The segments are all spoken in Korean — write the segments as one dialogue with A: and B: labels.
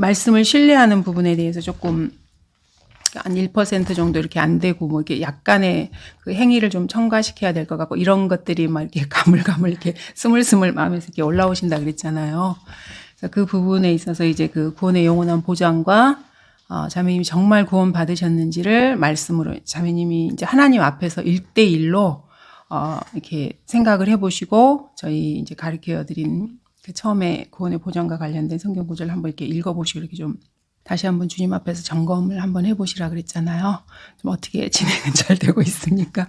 A: 말씀을 신뢰하는 부분에 대해서 조금 한 1% 정도 이렇게 안 되고 뭐 이렇게 약간의 그 행위를 좀 첨가시켜야 될 것 같고 이런 것들이 막 이렇게 가물가물 이렇게 스물스물 마음에서 이렇게 올라오신다 그랬잖아요. 그래서 그 부분에 있어서 이제 그 구원의 영원한 보장과 자매님이 정말 구원 받으셨는지를 말씀으로 자매님이 이제 하나님 앞에서 1대1로 이렇게 생각을 해보시고 저희 이제 가르쳐 드린 그 처음에 구원의 보장과 관련된 성경 구절을 한번 이렇게 읽어보시고 이렇게 좀 다시 한번 주님 앞에서 점검을 한번 해보시라 그랬잖아요. 좀 어떻게 진행은 잘 되고 있습니까?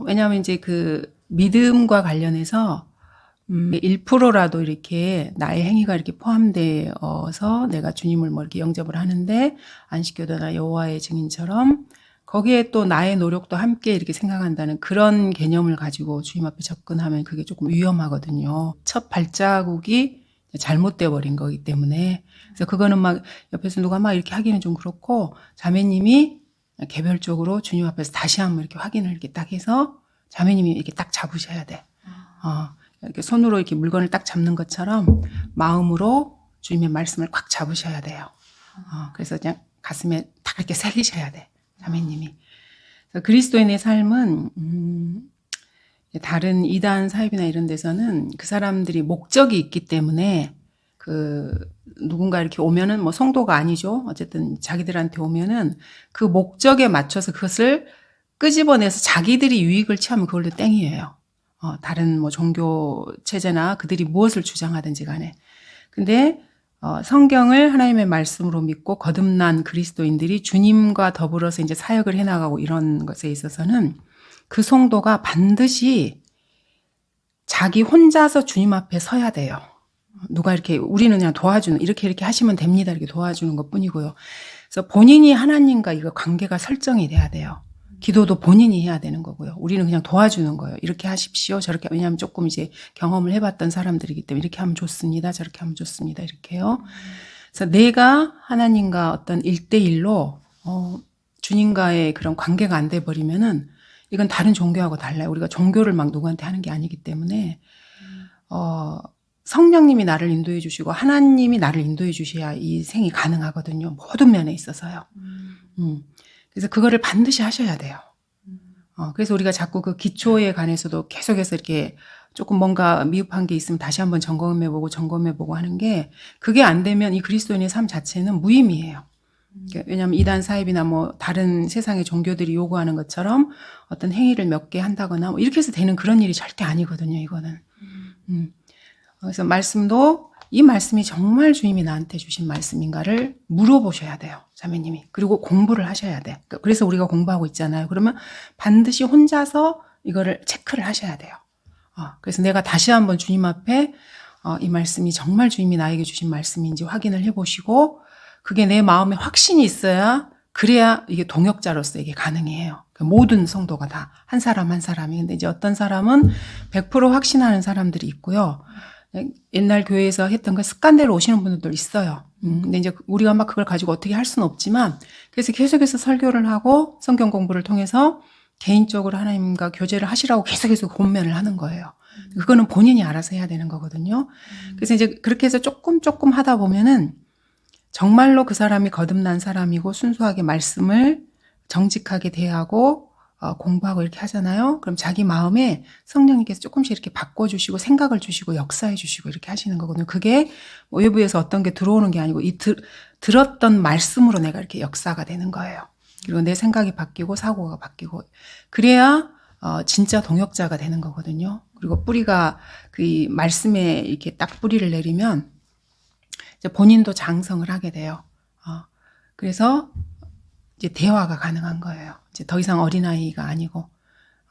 A: 왜냐하면 이제 그 믿음과 관련해서 1%라도 이렇게 나의 행위가 이렇게 포함되어서 내가 주님을 뭐 이렇게 영접을 하는데 안식교도나 여호와의 증인처럼 거기에 또 나의 노력도 함께 이렇게 생각한다는 그런 개념을 가지고 주님 앞에 접근하면 그게 조금 위험하거든요. 첫 발자국이 잘못되어 버린 거기 때문에. 그래서 그거는 막 옆에서 누가 막 이렇게 하기는 좀 그렇고 자매님이 개별적으로 주님 앞에서 다시 한번 이렇게 확인을 이렇게 딱 해서 자매님이 이렇게 딱 잡으셔야 돼. 이렇게 손으로 이렇게 물건을 딱 잡는 것처럼 마음으로 주님의 말씀을 꽉 잡으셔야 돼요. 그래서 그냥 가슴에 딱 이렇게 새기셔야 돼. 자매님이. 그리스도인의 삶은 다른 이단 사입이나 이런 데서는 그 사람들이 목적이 있기 때문에 그 누군가 이렇게 오면은 뭐 성도가 아니죠. 어쨌든 자기들한테 오면은 그 목적에 맞춰서 그것을 끄집어내서 자기들이 유익을 취하면 그걸로 땡이에요. 다른 뭐 종교 체제나 그들이 무엇을 주장하든지 간에. 근데 성경을 하나님의 말씀으로 믿고 거듭난 그리스도인들이 주님과 더불어서 이제 사역을 해나가고 이런 것에 있어서는 그 성도가 반드시 자기 혼자서 주님 앞에 서야 돼요. 누가 이렇게 우리는 그냥 도와주는 이렇게 하시면 됩니다. 이렇게 도와주는 것 뿐이고요. 그래서 본인이 하나님과 이거 관계가 설정이 돼야 돼요. 기도도 본인이 해야 되는 거고요. 우리는 그냥 도와주는 거예요. 이렇게 하십시오. 저렇게, 왜냐하면 조금 이제 경험을 해봤던 사람들이기 때문에 이렇게 하면 좋습니다. 저렇게 하면 좋습니다. 이렇게요. 그래서 내가 하나님과 어떤 1대1로, 주님과의 그런 관계가 안 돼버리면은 이건 다른 종교하고 달라요. 우리가 종교를 막 누구한테 하는 게 아니기 때문에, 성령님이 나를 인도해 주시고 하나님이 나를 인도해 주셔야 이 생이 가능하거든요. 모든 면에 있어서요. 그래서 그거를 반드시 하셔야 돼요. 그래서 우리가 자꾸 그 기초에 관해서도 계속해서 이렇게 조금 뭔가 미흡한 게 있으면 다시 한번 점검해보고 하는 게 그게 안 되면 이 그리스도인의 삶 자체는 무의미해요. 왜냐하면 이단 사입이나 뭐 다른 세상의 종교들이 요구하는 것처럼 어떤 행위를 몇 개 한다거나 뭐 이렇게 해서 되는 그런 일이 절대 아니거든요. 이거는. 그래서 말씀도 이 말씀이 정말 주님이 나한테 주신 말씀인가를 물어보셔야 돼요. 자매님이. 그리고 공부를 하셔야 돼. 그래서 우리가 공부하고 있잖아요. 그러면 반드시 혼자서 이거를 체크를 하셔야 돼요. 그래서 내가 다시 한번 주님 앞에 이 말씀이 정말 주님이 나에게 주신 말씀인지 확인을 해보시고 그게 내 마음에 확신이 있어야 그래야 이게 동역자로서 이게 가능해요. 모든 성도가 다 한 사람 한 사람이. 근데 이제 어떤 사람은 100% 확신하는 사람들이 있고요. 옛날 교회에서 했던 그 습관대로 오시는 분들도 있어요. 근데 이제 우리가 막 그걸 가지고 어떻게 할 수는 없지만 그래서 계속해서 설교를 하고 성경 공부를 통해서 개인적으로 하나님과 교제를 하시라고 계속해서 권면을 하는 거예요. 그거는 본인이 알아서 해야 되는 거거든요. 그래서 이제 그렇게 해서 조금 하다 보면은 정말로 그 사람이 거듭난 사람이고 순수하게 말씀을 정직하게 대하고 공부하고 이렇게 하잖아요. 그럼 자기 마음에 성령님께서 조금씩 이렇게 바꿔주시고 생각을 주시고 역사해 주시고 이렇게 하시는 거거든요. 그게 외부에서 어떤 게 들어오는 게 아니고 들었던 말씀으로 내가 이렇게 역사가 되는 거예요. 그리고 내 생각이 바뀌고 사고가 바뀌고 그래야 진짜 동역자가 되는 거거든요. 그리고 뿌리가 그 말씀에 이렇게 딱 뿌리를 내리면 이제 본인도 장성을 하게 돼요. 그래서 이제 대화가 가능한 거예요. 이제 더 이상 어린아이가 아니고.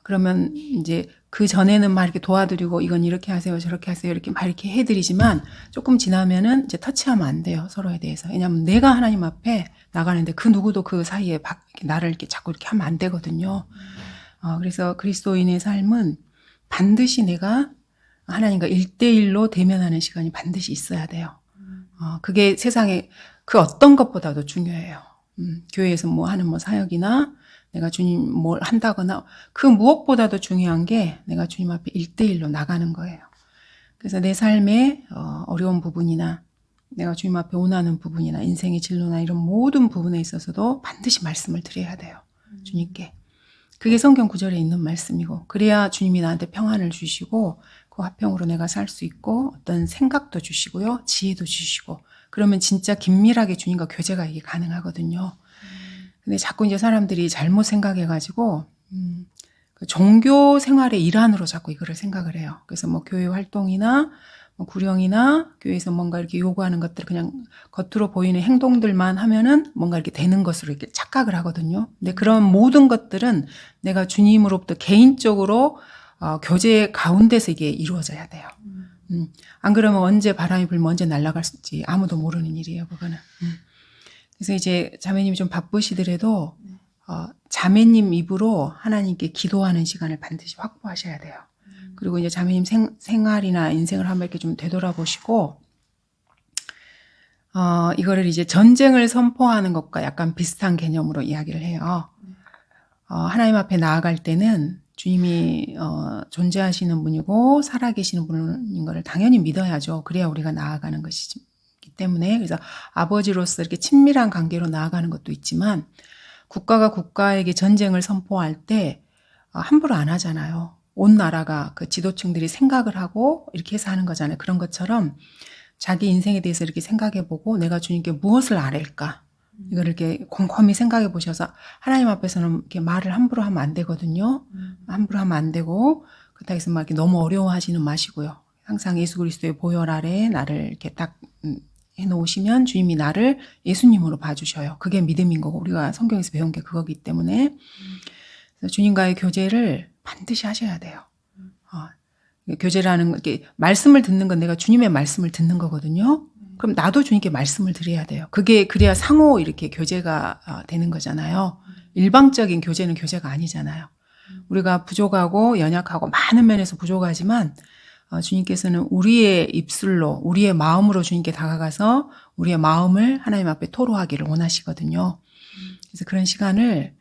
A: 그러면 이제 그 전에는 막 이렇게 도와드리고 이건 이렇게 하세요, 저렇게 하세요, 이렇게 막 이렇게 해드리지만 조금 지나면은 이제 터치하면 안 돼요, 서로에 대해서. 왜냐하면 내가 하나님 앞에 나가는데 그 누구도 그 사이에 나를 이렇게 자꾸 이렇게 하면 안 되거든요. 그래서 그리스도인의 삶은 반드시 내가 하나님과 1대1로 대면하는 시간이 반드시 있어야 돼요. 그게 세상에 그 어떤 것보다도 중요해요. 교회에서 뭐 하는 뭐 사역이나 내가 주님 뭘 한다거나 그 무엇보다도 중요한 게 내가 주님 앞에 1대1로 나가는 거예요. 그래서 내 삶의 어려운 부분이나 내가 주님 앞에 원하는 부분이나 인생의 진로나 이런 모든 부분에 있어서도 반드시 말씀을 드려야 돼요. 주님께. 그게 성경 구절에 있는 말씀이고, 그래야 주님이 나한테 평안을 주시고 그 화평으로 내가 살 수 있고 어떤 생각도 주시고요, 지혜도 주시고, 그러면 진짜 긴밀하게 주님과 교제가 이게 가능하거든요. 근데 자꾸 이제 사람들이 잘못 생각해가지고 그 종교 생활의 일환으로 자꾸 이거를 생각을 해요. 그래서 뭐 교회 활동이나 뭐 구령이나 교회에서 뭔가 이렇게 요구하는 것들 그냥 겉으로 보이는 행동들만 하면은 뭔가 이렇게 되는 것으로 이렇게 착각을 하거든요. 근데 그런 모든 것들은 내가 주님으로부터 개인적으로 교제 가운데서 이게 이루어져야 돼요. 안 그러면 언제 바람이 불면 언제 날아갈지 아무도 모르는 일이에요, 그거는. 그래서 이제 자매님이 좀 바쁘시더라도 자매님 입으로 하나님께 기도하는 시간을 반드시 확보하셔야 돼요. 그리고 이제 자매님 생활이나 인생을 한번 이렇게 좀 되돌아보시고, 이거를 이제 전쟁을 선포하는 것과 약간 비슷한 개념으로 이야기를 해요. 하나님 앞에 나아갈 때는 주님이 존재하시는 분이고 살아계시는 분인 것을 당연히 믿어야죠. 그래야 우리가 나아가는 것이기 때문에. 그래서 아버지로서 이렇게 친밀한 관계로 나아가는 것도 있지만, 국가가 국가에게 전쟁을 선포할 때 함부로 안 하잖아요. 온 나라가 그 지도층들이 생각을 하고 이렇게 해서 하는 거잖아요. 그런 것처럼 자기 인생에 대해서 이렇게 생각해보고 내가 주님께 무엇을 아뢰일까? 이걸 이렇게 곰곰이 생각해 보셔서 하나님 앞에서는 이렇게 말을 함부로 하면 안 되거든요. 함부로 하면 안 되고, 그렇다고 해서 막 이렇게 너무 어려워하지는 마시고요. 항상 예수 그리스도의 보혈 아래 나를 이렇게 딱 해놓으시면 주님이 나를 예수님으로 봐주셔요. 그게 믿음인 거고, 우리가 성경에서 배운 게 그거기 때문에. 그래서 주님과의 교제를 반드시 하셔야 돼요. 교제라는 게 말씀을 듣는 건 내가 주님의 말씀을 듣는 거거든요. 그럼 나도 주님께 말씀을 드려야 돼요. 그게 그래야 상호 이렇게 교제가 되는 거잖아요. 일방적인 교제는 교제가 아니잖아요. 우리가 부족하고 연약하고 많은 면에서 부족하지만 주님께서는 우리의 입술로, 우리의 마음으로 주님께 다가가서 우리의 마음을 하나님 앞에 토로하기를 원하시거든요. 그래서 그런 시간을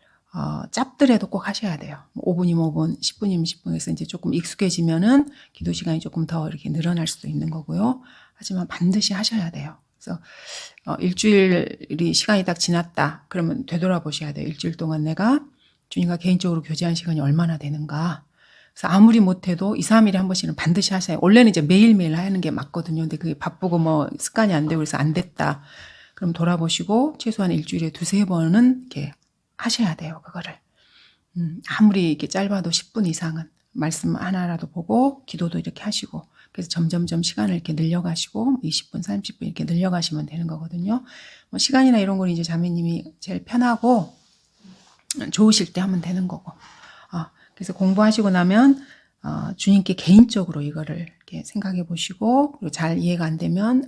A: 짭더라도 꼭 하셔야 돼요. 5분이면 5분, 10분이면 10분에서 이제 조금 익숙해지면은 기도 시간이 조금 더 이렇게 늘어날 수도 있는 거고요. 하지만 반드시 하셔야 돼요. 그래서 일주일이 시간이 딱 지났다. 그러면 되돌아보셔야 돼요. 일주일 동안 내가 주님과 개인적으로 교제한 시간이 얼마나 되는가. 그래서 아무리 못해도 2, 3일에 한 번씩은 반드시 하셔야. 원래는 이제 매일매일 하는 게 맞거든요. 근데 그게 바쁘고 뭐 습관이 안 되고 그래서 안 됐다. 그럼 돌아보시고 최소한 일주일에 2, 3번은 이렇게 하셔야 돼요. 그거를. 아무리 이렇게 짧아도 10분 이상은 말씀 하나라도 보고 기도도 이렇게 하시고, 그래서 점점점 시간을 이렇게 늘려가시고 20분, 30분 이렇게 늘려가시면 되는 거거든요. 뭐 시간이나 이런 건 이제 자매님이 제일 편하고 좋으실 때 하면 되는 거고. 그래서 공부하시고 나면 주님께 개인적으로 이거를 이렇게 생각해 보시고, 그리고 잘 이해가 안 되면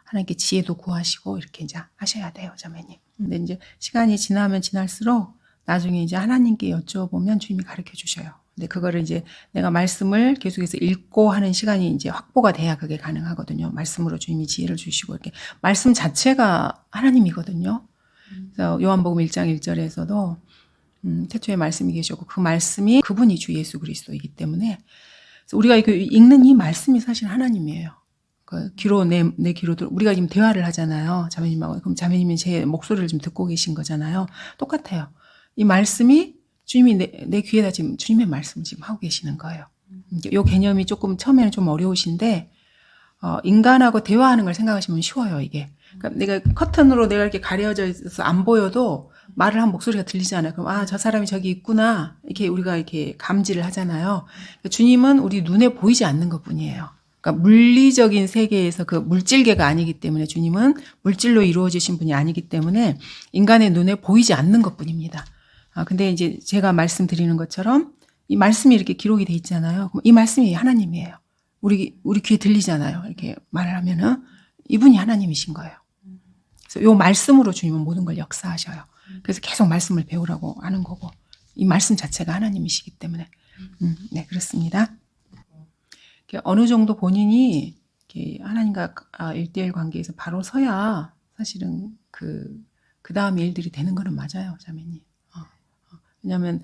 A: 하나님께 지혜도 구하시고 이렇게 이제 하셔야 돼요, 자매님. 근데 이제 시간이 지나면 지날수록 나중에 이제 하나님께 여쭤보면 주님이 가르쳐 주셔요. 근데 그거를 이제 내가 말씀을 계속해서 읽고 하는 시간이 이제 확보가 돼야 그게 가능하거든요. 말씀으로 주님이 지혜를 주시고, 이렇게 말씀 자체가 하나님이거든요. 그래서 요한복음 1장 1절에서도 태초에 말씀이 계셨고 그 말씀이 그분이 주 예수 그리스도이기 때문에, 그래서 우리가 읽는 이 말씀이 사실 하나님이에요. 그 귀로 내 귀로도 우리가 지금 대화를 하잖아요, 자매님하고. 그럼 자매님이 제 목소리를 지금 듣고 계신 거잖아요. 똑같아요. 이 말씀이 주님이 내 귀에다 지금 주님의 말씀을 지금 하고 계시는 거예요. 이 개념이 조금 처음에는 좀 어려우신데 인간하고 대화하는 걸 생각하시면 쉬워요, 이게. 그러니까 내가 커튼으로 내가 이렇게 가려져 있어서 안 보여도 말을 한 목소리가 들리잖아요. 그럼 저 사람이 저기 있구나. 이렇게 우리가 이렇게 감지를 하잖아요. 그러니까 주님은 우리 눈에 보이지 않는 것뿐이에요. 그러니까 물리적인 세계에서 그 물질계가 아니기 때문에, 주님은 물질로 이루어지신 분이 아니기 때문에 인간의 눈에 보이지 않는 것뿐입니다. 근데 이제 제가 말씀드리는 것처럼 이 말씀이 이렇게 기록이 돼 있잖아요. 그럼 이 말씀이 하나님이에요. 우리 귀에 들리잖아요. 이렇게 말을 하면은 이분이 하나님이신 거예요. 그래서 이 말씀으로 주님은 모든 걸 역사하셔요. 그래서 계속 말씀을 배우라고 하는 거고, 이 말씀 자체가 하나님이시기 때문에. 네, 그렇습니다. 어느 정도 본인이 하나님과 1대1 관계에서 바로 서야 사실은 그 다음 일들이 되는 거는 맞아요, 자매님. 왜냐하면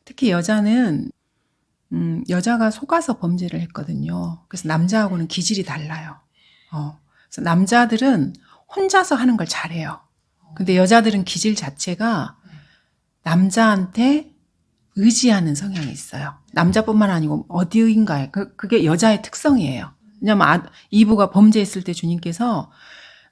A: 특히 여자는 여자가 속아서 범죄를 했거든요. 그래서 남자하고는 기질이 달라요. 그래서 남자들은 혼자서 하는 걸 잘해요. 근데 여자들은 기질 자체가 남자한테 의지하는 성향이 있어요. 남자뿐만 아니고 어디인가에 그게 여자의 특성이에요. 왜냐하면 이브가 범죄했을 때 주님께서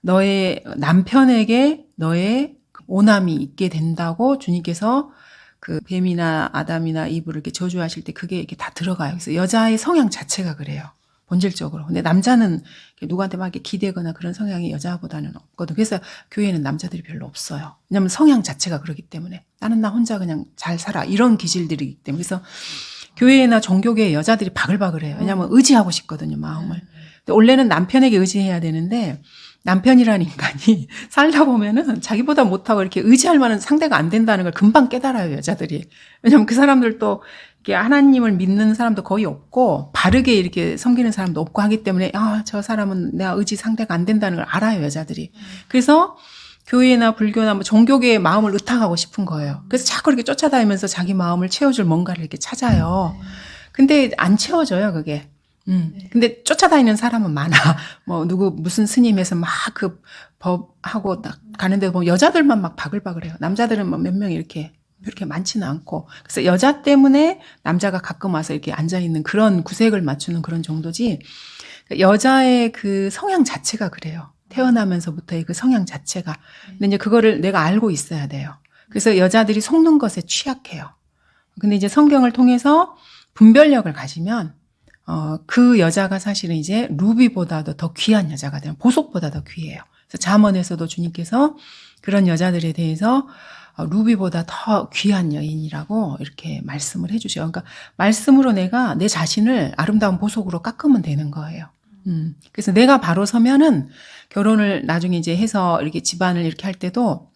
A: 너의 남편에게 너의 오남이 있게 된다고 주님께서 그 뱀이나 아담이나 이브를 이렇게 저주하실 때 그게 이렇게 다 들어가요. 그래서 여자의 성향 자체가 그래요. 본질적으로. 근데 남자는 누구한테 막 이렇게 기대거나 그런 성향이 여자보다는 없거든. 그래서 교회에는 남자들이 별로 없어요. 왜냐면 성향 자체가 그렇기 때문에. 나는 나 혼자 그냥 잘 살아. 이런 기질들이기 때문에. 그래서 교회나 종교계에 여자들이 바글바글해요. 왜냐면 의지하고 싶거든요, 마음을. 근데 원래는 남편에게 의지해야 되는데 남편이라는 인간이 살다 보면은 자기보다 못하고 이렇게 의지할 만한 상대가 안 된다는 걸 금방 깨달아요, 여자들이. 왜냐면 그 사람들도 이렇게 하나님을 믿는 사람도 거의 없고 바르게 이렇게 섬기는 사람도 없고 하기 때문에 저 사람은 내가 의지 상대가 안 된다는 걸 알아요, 여자들이. 그래서 교회나 불교나 뭐 종교계의 마음을 의탁하고 싶은 거예요. 그래서 자꾸 이렇게 쫓아다니면서 자기 마음을 채워줄 뭔가를 이렇게 찾아요. 근데 안 채워져요, 그게. 근데 쫓아다니는 사람은 많아. 뭐, 무슨 스님에서 막 그 법하고 딱 가는데 보면 여자들만 막 바글바글해요. 남자들은 뭐 몇 명 이렇게 많지는 않고. 그래서 여자 때문에 남자가 가끔 와서 이렇게 앉아있는 그런 구색을 맞추는 그런 정도지. 여자의 그 성향 자체가 그래요. 태어나면서부터의 그 성향 자체가. 근데 이제 그거를 내가 알고 있어야 돼요. 그래서 여자들이 속는 것에 취약해요. 근데 이제 성경을 통해서 분별력을 가지면 그 여자가 사실은 이제 루비보다도 더 귀한 여자가 돼요. 보석보다 더 귀해요. 그래서 잠언에서도 주님께서 그런 여자들에 대해서 루비보다 더 귀한 여인이라고 이렇게 말씀을 해주셔요. 그러니까 말씀으로 내가 내 자신을 아름다운 보석으로 깎으면 되는 거예요. 그래서 내가 바로 서면은 결혼을 나중에 이제 해서 이렇게 집안을 이렇게 할 때도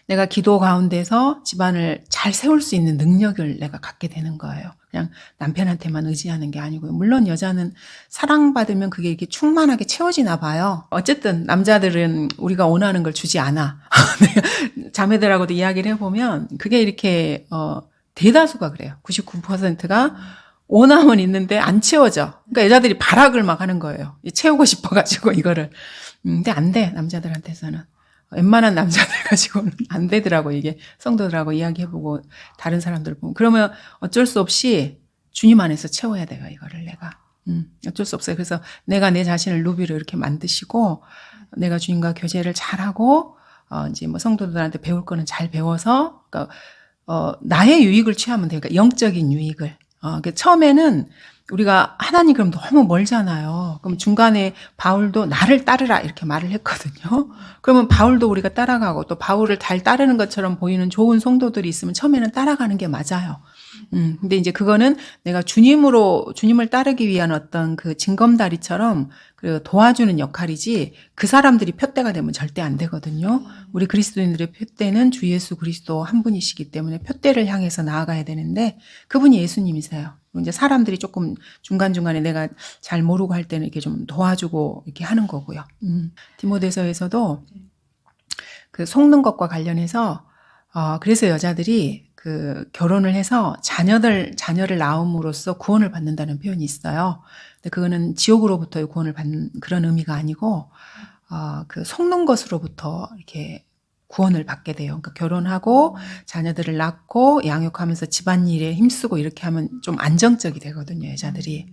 A: 내가 기도 가운데서 집안을 잘 세울 수 있는 능력을 내가 갖게 되는 거예요. 그냥 남편한테만 의지하는 게 아니고요. 물론 여자는 사랑받으면 그게 이렇게 충만하게 채워지나 봐요. 어쨌든 남자들은 우리가 원하는 걸 주지 않아. 자매들하고도 이야기를 해보면 그게 이렇게 대다수가 그래요. 99%가 원함은 있는데 안 채워져. 그러니까 여자들이 발악을 막 하는 거예요. 채우고 싶어가지고 이거를. 근데 안 돼, 남자들한테서는. 웬만한 남자들 가지고는 안 되더라고, 이게. 성도들하고 이야기해보고, 다른 사람들 보면. 그러면 어쩔 수 없이 주님 안에서 채워야 돼요, 이거를 내가. 어쩔 수 없어요. 그래서 내가 내 자신을 루비로 이렇게 만드시고, 내가 주님과 교제를 잘하고, 이제 뭐 성도들한테 배울 거는 잘 배워서, 그러니까, 나의 유익을 취하면 돼요. 그러니까 영적인 유익을. 처음에는 우리가 하나님 그럼 너무 멀잖아요. 그럼 중간에 바울도 나를 따르라 이렇게 말을 했거든요. 그러면 바울도 우리가 따라가고 또 바울을 잘 따르는 것처럼 보이는 좋은 성도들이 있으면 처음에는 따라가는 게 맞아요. 근데 이제 그거는 내가 주님을 따르기 위한 어떤 그 징검다리처럼 그 도와주는 역할이지 그 사람들이 푯대가 되면 절대 안 되거든요. 우리 그리스도인들의 푯대는 주 예수 그리스도 한 분이시기 때문에 푯대를 향해서 나아가야 되는데 그분이 예수님이세요. 이제 사람들이 조금 중간중간에 내가 잘 모르고 할 때는 이렇게 좀 도와주고 이렇게 하는 거고요. 디모데서에서도 그 속는 것과 관련해서 그래서 여자들이 그 결혼을 해서 자녀를 낳음으로써 구원을 받는다는 표현이 있어요. 근데 그거는 지옥으로부터의 구원을 받는 그런 의미가 아니고 그 속는 것으로부터 이렇게 구원을 받게 돼요. 그러니까 결혼하고 자녀들을 낳고 양육하면서 집안일에 힘쓰고 이렇게 하면 좀 안정적이 되거든요, 여자들이.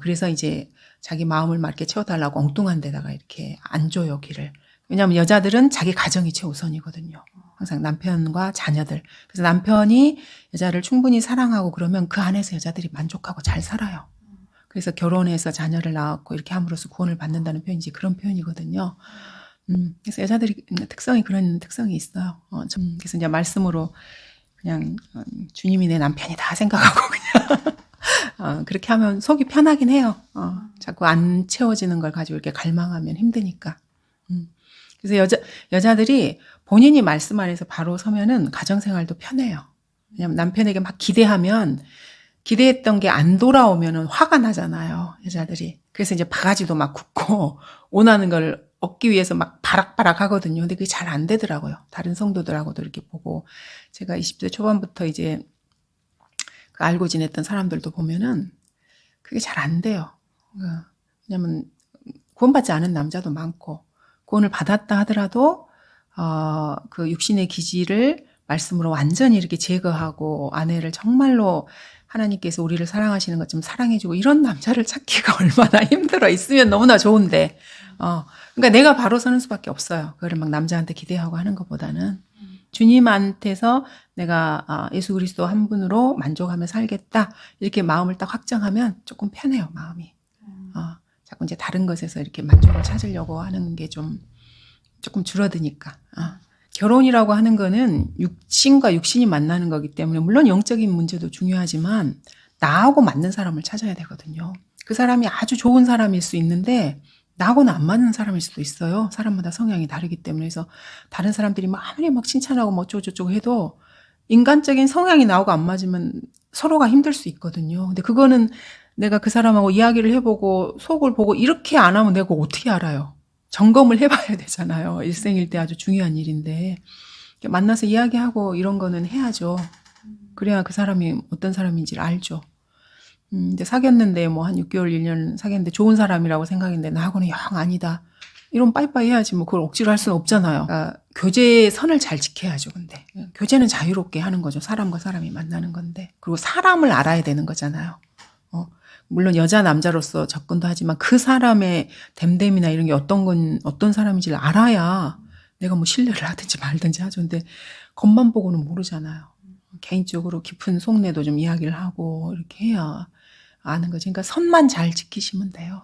A: 그래서 이제 자기 마음을 막 이렇게 채워달라고 엉뚱한 데다가 이렇게 안 줘요, 길을. 왜냐하면 여자들은 자기 가정이 최우선이거든요. 항상 남편과 자녀들. 그래서 남편이 여자를 충분히 사랑하고 그러면 그 안에서 여자들이 만족하고 잘 살아요. 그래서 결혼해서 자녀를 낳았고 이렇게 함으로써 구원을 받는다는 표현이 그런 표현이거든요. 그래서 여자들이 그런 특성이 있어요. 그래서 이제 말씀으로 그냥 주님이 내 남편이다 생각하고 그냥 그렇게 하면 속이 편하긴 해요. 자꾸 안 채워지는 걸 가지고 이렇게 갈망하면 힘드니까. 그래서 여자들이 본인이 말씀 안에서 바로 서면은 가정생활도 편해요. 왜냐면 남편에게 막 기대했던 게 안 돌아오면은 화가 나잖아요, 여자들이. 그래서 이제 바가지도 막 굽고 원하는 걸 얻기 위해서 막 바락바락 하거든요. 근데 그게 잘 안 되더라고요. 다른 성도들하고도 이렇게 보고 제가 20대 초반부터 이제 그 알고 지냈던 사람들도 보면은 그게 잘 안 돼요. 왜냐면 구원받지 않은 남자도 많고 구원을 받았다 하더라도 그 육신의 기질을 말씀으로 완전히 이렇게 제거하고 아내를 정말로 하나님께서 우리를 사랑하시는 것처럼 사랑해주고 이런 남자를 찾기가 얼마나 힘들어. 있으면 너무나 좋은데. 그러니까 내가 바로 서는 수밖에 없어요. 그거를 막 남자한테 기대하고 하는 것보다는 주님한테서 내가 예수 그리스도 한 분으로 만족하며 살겠다. 이렇게 마음을 딱 확정하면 조금 편해요, 마음이. 자꾸 이제 다른 것에서 이렇게 만족을 찾으려고 하는 게 조금 줄어드니까. 결혼이라고 하는 거는 육신과 육신이 만나는 거기 때문에 물론 영적인 문제도 중요하지만 나하고 맞는 사람을 찾아야 되거든요. 그 사람이 아주 좋은 사람일 수 있는데 나하고는 안 맞는 사람일 수도 있어요. 사람마다 성향이 다르기 때문에. 그래서 다른 사람들이 아무리 막 칭찬하고 뭐 어쩌고저쩌고 해도 인간적인 성향이 나하고 안 맞으면 서로가 힘들 수 있거든요. 근데 그거는 내가 그 사람하고 이야기를 해보고 속을 보고 이렇게 안 하면 내가 어떻게 알아요? 점검을 해봐야 되잖아요. 일생일대 아주 중요한 일인데. 만나서 이야기하고 이런 거는 해야죠. 그래야 그 사람이 어떤 사람인지를 알죠. 근데 사귀었는데 뭐 한 6개월, 1년 사귀었는데 좋은 사람이라고 생각했는데 나하고는 영 아니다. 이런 빠이빠이 해야지 뭐 그걸 억지로 할 수는 없잖아요. 그러니까 교제의 선을 잘 지켜야죠. 근데 교제는 자유롭게 하는 거죠. 사람과 사람이 만나는 건데. 그리고 사람을 알아야 되는 거잖아요. 물론 여자 남자로서 접근도 하지만 그 사람의 됨됨이나 이런 게 어떤 사람인지를 알아야 내가 뭐 신뢰를 하든지 말든지 하죠. 근데 겉만 보고는 모르잖아요. 개인적으로 깊은 속내도 좀 이야기를 하고 이렇게 해야 아는 거지. 그러니까 선만 잘 지키시면 돼요.